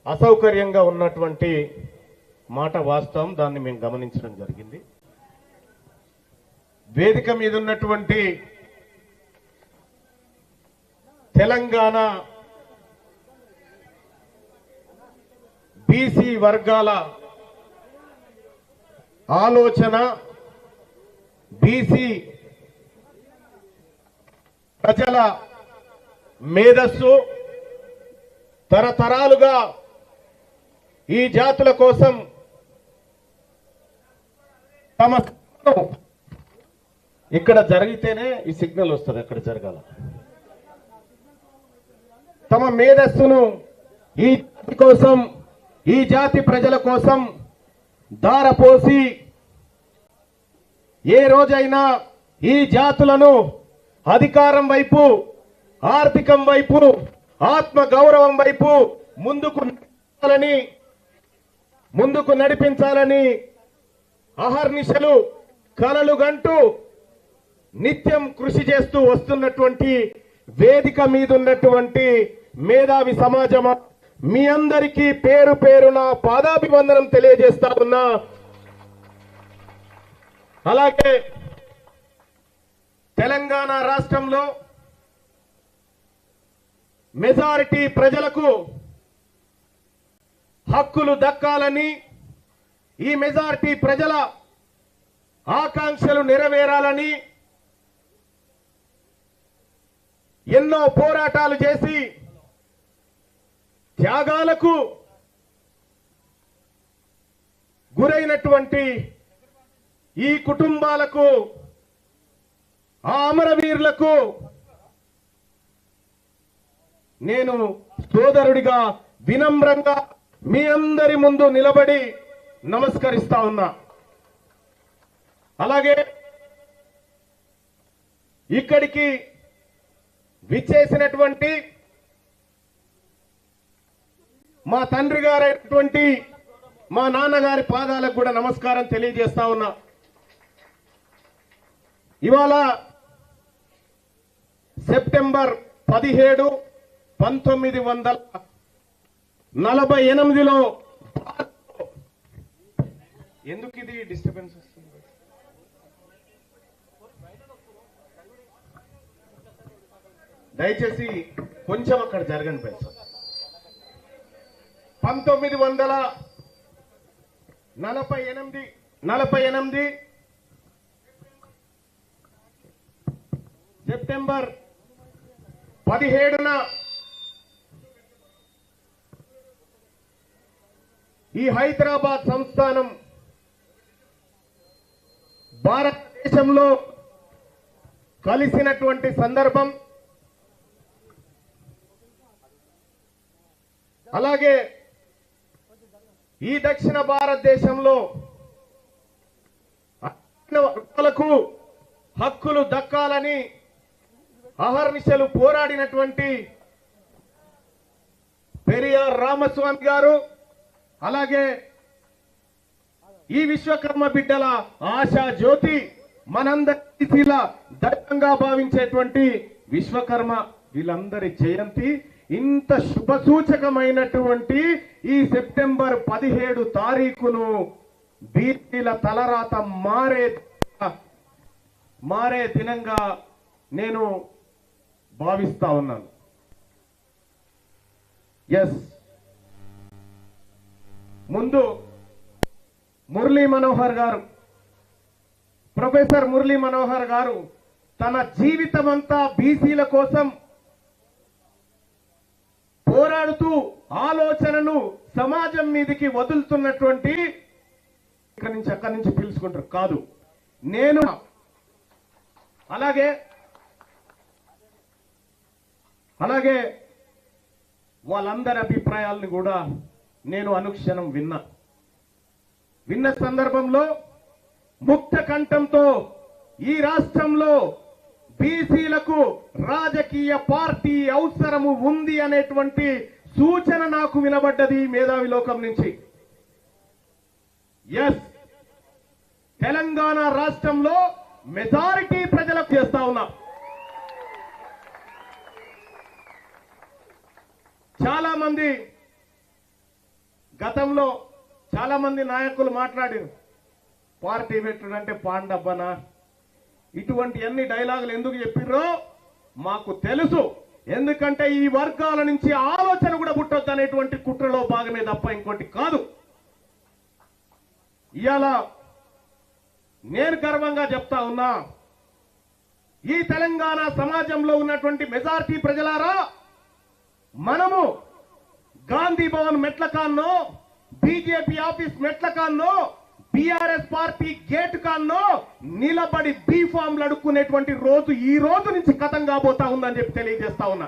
అసౌకర్యంగా ఉన్నటువంటి మాట వాస్తవం. దాన్ని మేము గమనించడం జరిగింది. వేదిక మీద ఉన్నటువంటి తెలంగాణ బీసీ వర్గాల ఆలోచన, బీసీ ప్రజల మేధస్సు తరతరాలుగా ఈ జాతుల కోసం తమ ఇక్కడ జరిగితేనే ఈ సిగ్నల్ వస్తుంది, అక్కడ జరగాల. తమ మేధస్సును ఈ జాతి కోసం, ఈ జాతి ప్రజల కోసం దారపోసి ఏ రోజైనా ఈ జాతులను అధికారం వైపు, ఆర్థికం వైపు, ఆత్మ గౌరవం వైపు ముందుకు నడిపించాలని అహర్నిశలు కలలుగంటూ నిత్యం కృషి చేస్తూ వస్తున్నటువంటి వేదిక మీద ఉన్నటువంటి మేధావి సమాజం, మీ అందరికీ పేరు పేరున పాదాభివందనం తెలియజేస్తా ఉన్నా. అలాగే తెలంగాణ రాష్ట్రంలో మెజారిటీ ప్రజలకు హక్కులు దక్కాలని, ఈ మెజారిటీ ప్రజల ఆకాంక్షలు నెరవేరాలని ఎన్నో పోరాటాలు చేసి త్యాగాలకు గురైనటువంటి ఈ కుటుంబాలకు, ఆ అమరవీరులకు నేను సోదరుడిగా వినమ్రంగా మీ అందరి ముందు నిలబడి నమస్కరిస్తా ఉన్నా. అలాగే ఇక్కడికి విచ్చేసినటువంటి మా తండ్రి గారైనటువంటి మా నాన్నగారి పాదాలకు కూడా నమస్కారం తెలియజేస్తా ఉన్నా. ఇవాళ సెప్టెంబర్ 17, 1948లో ఎందుకు ఇది డిస్టర్బెన్స్ వస్తుంది? దయచేసి కొంచెం అక్కడ జరగండి పైసా. 1948 సెప్టెంబర్ 17న ఈ హైదరాబాద్ సంస్థానం భారతదేశంలో కలిసినటువంటి సందర్భం. అలాగే ఈ దక్షిణ భారతదేశంలో వర్గాలకు హక్కులు దక్కాలని అహర్నిశలు పోరాడినటువంటి పెరియార్ రామస్వామి గారు, అలాగే ఈ విశ్వకర్మ బిడ్డల ఆశా జ్యోతి, మనందరి దైవంగా భావించేటువంటి విశ్వకర్మ, వీళ్ళందరి జయంతి. ఇంత శుభసూచకమైనటువంటి ఈ సెప్టెంబర్ 17 తారీఖును బీసీల తలరాత మారే దినంగా నేను భావిస్తా ఉన్నాను. ఎస్, ముందు మురళీ మనోహర్ గారు, ప్రొఫెసర్ మురళీ మనోహర్ గారు తన జీవితమంతా బీసీల కోసం పోరాడుతూ ఆలోచనను సమాజం మీదకి వదులుతున్నటువంటి, అక్కడి నుంచి పిలుచుకుంటారు కాదు నేను. అలాగే వాళ్ళందరి అభిప్రాయాలను కూడా నేను అనుక్షణం విన్న సందర్భంలో ముక్త కంఠంతో ఈ రాష్ట్రంలో బీసీలకు రాజకీయ పార్టీ అవసరము ఉంది అనేటువంటి సూచన నాకు వినబడ్డది మేధావి లోకం నుంచి. ఎస్, తెలంగాణ రాష్ట్రంలో మెజారిటీ ప్రజలకు చేస్తా ఉన్నా. చాలా మంది గతంలో చాలా మంది నాయకులు మాట్లాడారు, పార్టీ పెట్టుడంటే పాండబ్బనా, ఇటువంటి అన్ని డైలాగులు ఎందుకు చెప్పిర్రో మాకు తెలుసు. ఎందుకంటే ఈ వర్గాల నుంచి ఆలోచన కూడా పుట్టొద్దు అనేటువంటి కుట్రలో భాగమే తప్ప ఇంకోటి కాదు. ఇవాళ నేను గర్వంగా చెప్తా ఉన్నా, ఈ తెలంగాణ సమాజంలో ఉన్నటువంటి మెజారిటీ ప్రజలారా, మనము గాంధీ భవన్ మెట్ల కాన్నో, బీజేపీ ఆఫీస్ మెట్ల కాన్నో, బీఆర్ఎస్ పార్టీ గేట్ కాన్నో నిలబడి బీ ఫామ్లు అడుక్కునేటువంటి రోజు ఈ రోజు నుంచి కథం కాబోతా ఉందని చెప్పి తెలియజేస్తా ఉన్నా.